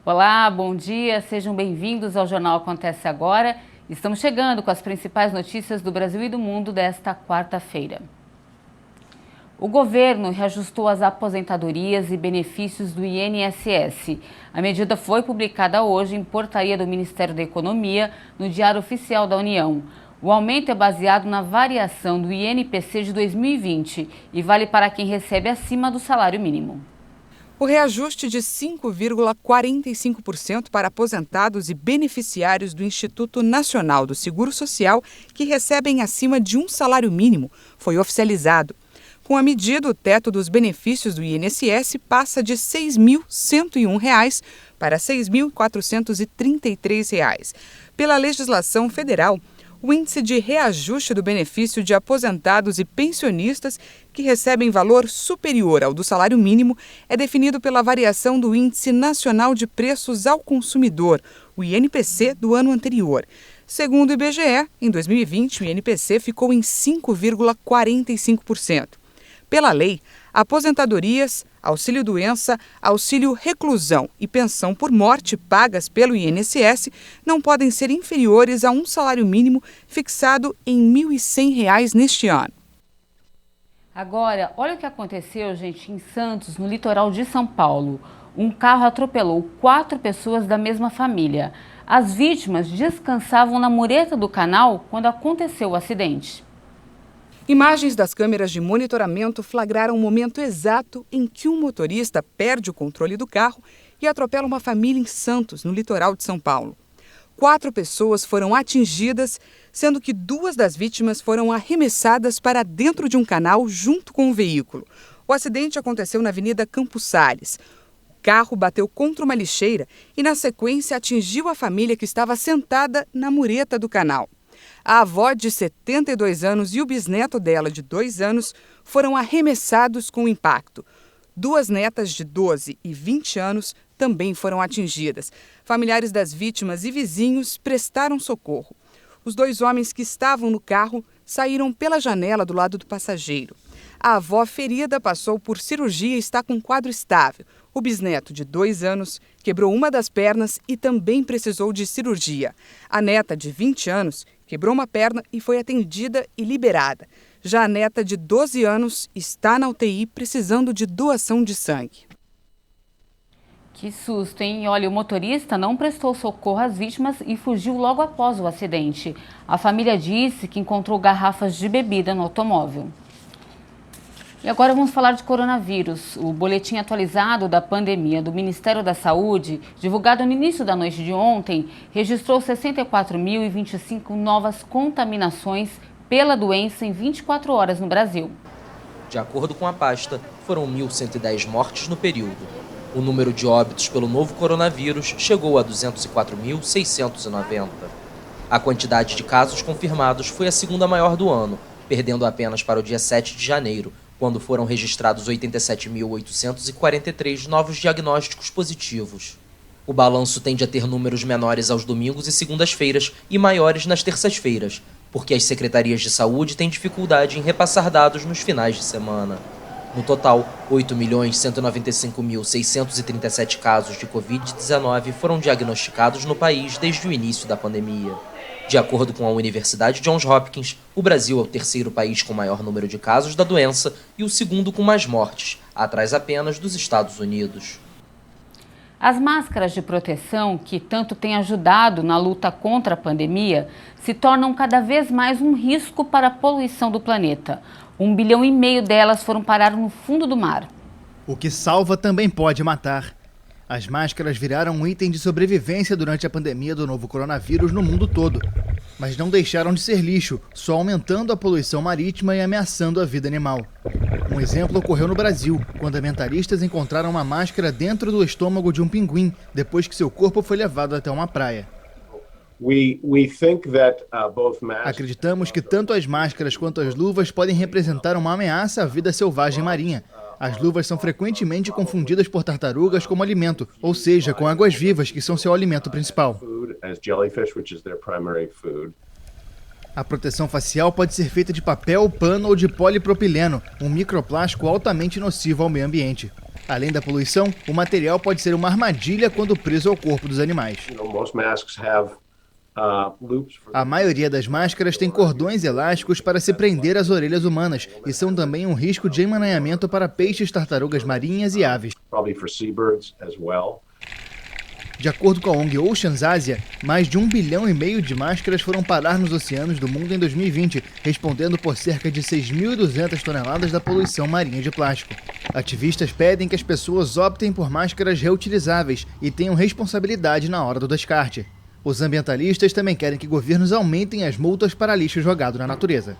Olá, bom dia, sejam bem-vindos ao Jornal Acontece Agora. Estamos chegando com as principais notícias do Brasil e do mundo desta quarta-feira. O governo reajustou as aposentadorias e benefícios do INSS. A medida foi publicada hoje em portaria do Ministério da Economia no Diário Oficial da União. O aumento é baseado na variação do INPC de 2020 e vale para quem recebe acima do salário mínimo. O reajuste de 5,45% para aposentados e beneficiários do Instituto Nacional do Seguro Social que recebem acima de um salário mínimo foi oficializado. Com a medida, o teto dos benefícios do INSS passa de R$ 6.101 para R$ 6.433. Pela legislação federal, o índice de reajuste do benefício de aposentados e pensionistas que recebem valor superior ao do salário mínimo é definido pela variação do Índice Nacional de Preços ao Consumidor, o INPC, do ano anterior. Segundo o IBGE, em 2020, o INPC ficou em 5,45%. Pela lei, aposentadorias, auxílio-doença, auxílio-reclusão e pensão por morte pagas pelo INSS não podem ser inferiores a um salário mínimo fixado em R$ 1.100 neste ano. Agora, olha o que aconteceu, gente, em Santos, no litoral de São Paulo. Um carro atropelou 4 pessoas da mesma família. As vítimas descansavam na mureta do canal quando aconteceu o acidente. Imagens das câmeras de monitoramento flagraram o momento exato em que um motorista perde o controle do carro e atropela uma família em Santos, no litoral de São Paulo. 4 pessoas foram atingidas, sendo que 2 das vítimas foram arremessadas para dentro de um canal junto com o veículo. O acidente aconteceu na Avenida Campos Sales. O carro bateu contra uma lixeira e, na sequência, atingiu a família que estava sentada na mureta do canal. A avó de 72 anos e o bisneto dela, de 2 anos, foram arremessados com o impacto. 2 netas de 12 e 20 anos também foram atingidas. Familiares das vítimas e vizinhos prestaram socorro. Os 2 homens que estavam no carro saíram pela janela do lado do passageiro. A avó ferida passou por cirurgia e está com um quadro estável. O bisneto, de 2 anos, quebrou uma das pernas e também precisou de cirurgia. A neta, de 20 anos, quebrou uma perna e foi atendida e liberada. Já a neta, de 12 anos, está na UTI precisando de doação de sangue. Que susto, hein? Olha, o motorista não prestou socorro às vítimas e fugiu logo após o acidente. A família disse que encontrou garrafas de bebida no automóvel. E agora vamos falar de coronavírus. O boletim atualizado da pandemia do Ministério da Saúde, divulgado no início da noite de ontem, registrou 64.025 novas contaminações pela doença em 24 horas no Brasil. De acordo com a pasta, foram 1.110 mortes no período. O número de óbitos pelo novo coronavírus chegou a 204.690. A quantidade de casos confirmados foi a segunda maior do ano, perdendo apenas para o dia 7 de janeiro, quando foram registrados 87.843 novos diagnósticos positivos. O balanço tende a ter números menores aos domingos e segundas-feiras e maiores nas terças-feiras, porque as secretarias de saúde têm dificuldade em repassar dados nos finais de semana. No total, 8.195.637 casos de Covid-19 foram diagnosticados no país desde o início da pandemia. De acordo com a Universidade Johns Hopkins, o Brasil é o 3º país com maior número de casos da doença e o 2º com mais mortes, atrás apenas dos Estados Unidos. As máscaras de proteção, que tanto têm ajudado na luta contra a pandemia, se tornam cada vez mais um risco para a poluição do planeta. 1,5 bilhão delas foram parar no fundo do mar. O que salva também pode matar. As máscaras viraram um item de sobrevivência durante a pandemia do novo coronavírus no mundo todo. Mas não deixaram de ser lixo, só aumentando a poluição marítima e ameaçando a vida animal. Um exemplo ocorreu no Brasil, quando ambientalistas encontraram uma máscara dentro do estômago de um pinguim, depois que seu corpo foi levado até uma praia. Acreditamos que tanto as máscaras quanto as luvas podem representar uma ameaça à vida selvagem marinha. As luvas são frequentemente confundidas por tartarugas como alimento, ou seja, com águas-vivas, que são seu alimento principal. A proteção facial pode ser feita de papel, pano ou de polipropileno, um microplástico altamente nocivo ao meio ambiente. Além da poluição, o material pode ser uma armadilha quando preso ao corpo dos animais. A maioria das máscaras tem cordões elásticos para se prender às orelhas humanas e são também um risco de emaranhamento para peixes, tartarugas marinhas e aves. De acordo com a ONG Oceans Asia, mais de 1,5 bilhão de máscaras foram parar nos oceanos do mundo em 2020, respondendo por cerca de 6.200 toneladas da poluição marinha de plástico. Ativistas pedem que as pessoas optem por máscaras reutilizáveis e tenham responsabilidade na hora do descarte. Os ambientalistas também querem que governos aumentem as multas para lixo jogado na natureza.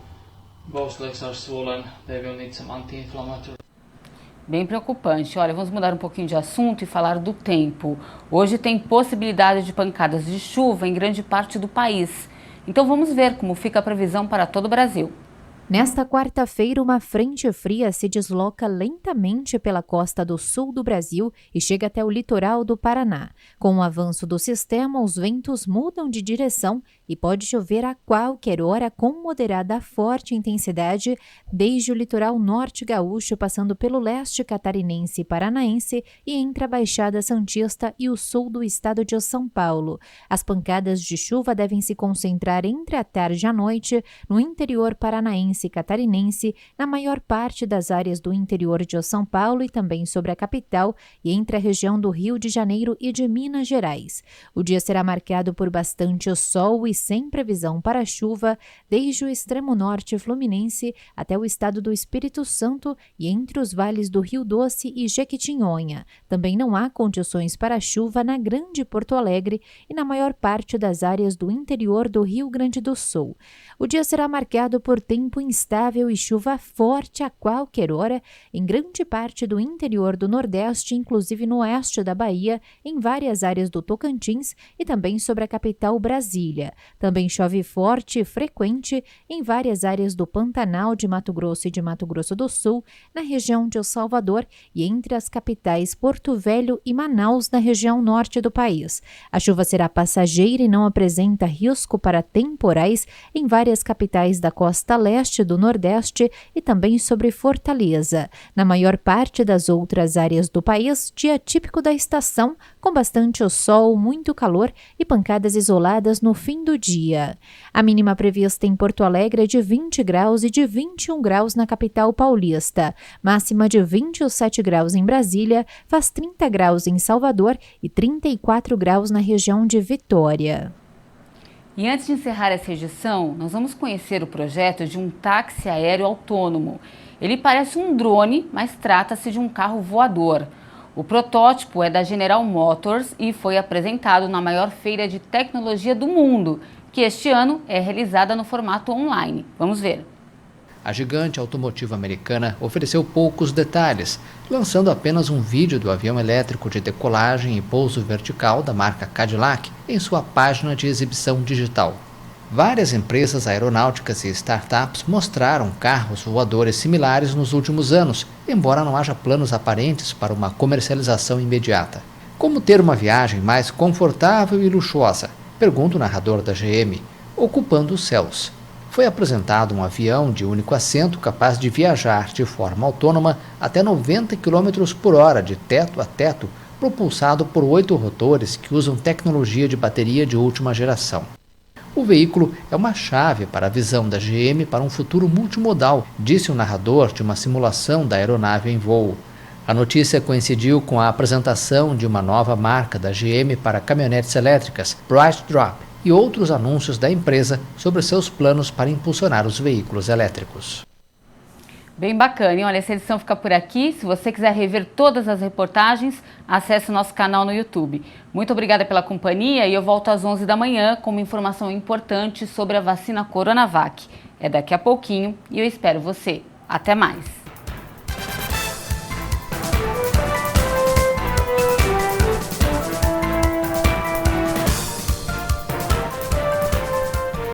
Bem preocupante. Olha, vamos mudar um pouquinho de assunto e falar do tempo. Hoje tem possibilidade de pancadas de chuva em grande parte do país. Então vamos ver como fica a previsão para todo o Brasil. Nesta quarta-feira, uma frente fria se desloca lentamente pela costa do sul do Brasil e chega até o litoral do Paraná. Com o avanço do sistema, os ventos mudam de direção e pode chover a qualquer hora com moderada a forte intensidade, desde o litoral norte gaúcho, passando pelo leste catarinense e paranaense e entre a Baixada Santista e o sul do estado de São Paulo. As pancadas de chuva devem se concentrar entre a tarde e a noite no interior paranaense e catarinense, na maior parte das áreas do interior de São Paulo e também sobre a capital e entre a região do Rio de Janeiro e de Minas Gerais. O dia será marcado por bastante sol e sem previsão para chuva, desde o extremo norte fluminense até o estado do Espírito Santo e entre os vales do Rio Doce e Jequitinhonha. Também não há condições para chuva na Grande Porto Alegre e na maior parte das áreas do interior do Rio Grande do Sul. O dia será marcado por tempo instável e chuva forte a qualquer hora em grande parte do interior do Nordeste, inclusive no oeste da Bahia, em várias áreas do Tocantins e também sobre a capital Brasília. Também chove forte e frequente em várias áreas do Pantanal de Mato Grosso e de Mato Grosso do Sul, na região de El Salvador e entre as capitais Porto Velho e Manaus, na região norte do país. A chuva será passageira e não apresenta risco para temporais em várias capitais da costa leste do Nordeste e também sobre Fortaleza. Na maior parte das outras áreas do país, dia típico da estação, com bastante sol, muito calor e pancadas isoladas no fim do dia. A mínima prevista em Porto Alegre é de 20 graus e de 21 graus na capital paulista. Máxima de 27 graus em Brasília, faz 30 graus em Salvador e 34 graus na região de Vitória. E antes de encerrar essa edição, nós vamos conhecer o projeto de um táxi aéreo autônomo. Ele parece um drone, mas trata-se de um carro voador. O protótipo é da General Motors e foi apresentado na maior feira de tecnologia do mundo, que este ano é realizada no formato online. Vamos ver. A gigante automotiva americana ofereceu poucos detalhes, lançando apenas um vídeo do avião elétrico de decolagem e pouso vertical da marca Cadillac em sua página de exibição digital. Várias empresas aeronáuticas e startups mostraram carros voadores similares nos últimos anos, embora não haja planos aparentes para uma comercialização imediata. Como ter uma viagem mais confortável e luxuosa? Pergunta o narrador da GM, ocupando os céus. Foi apresentado um avião de único assento capaz de viajar de forma autônoma até 90 km por hora de teto a teto, propulsado por 8 rotores que usam tecnologia de bateria de última geração. O veículo é uma chave para a visão da GM para um futuro multimodal, disse o narrador de uma simulação da aeronave em voo. A notícia coincidiu com a apresentação de uma nova marca da GM para caminhonetes elétricas, BrightDrop, e outros anúncios da empresa sobre seus planos para impulsionar os veículos elétricos. Bem bacana, hein? Olha, essa edição fica por aqui. Se você quiser rever todas as reportagens, acesse o nosso canal no YouTube. Muito obrigada pela companhia e eu volto às 11 da manhã com uma informação importante sobre a vacina Coronavac. É daqui a pouquinho e eu espero você. Até mais!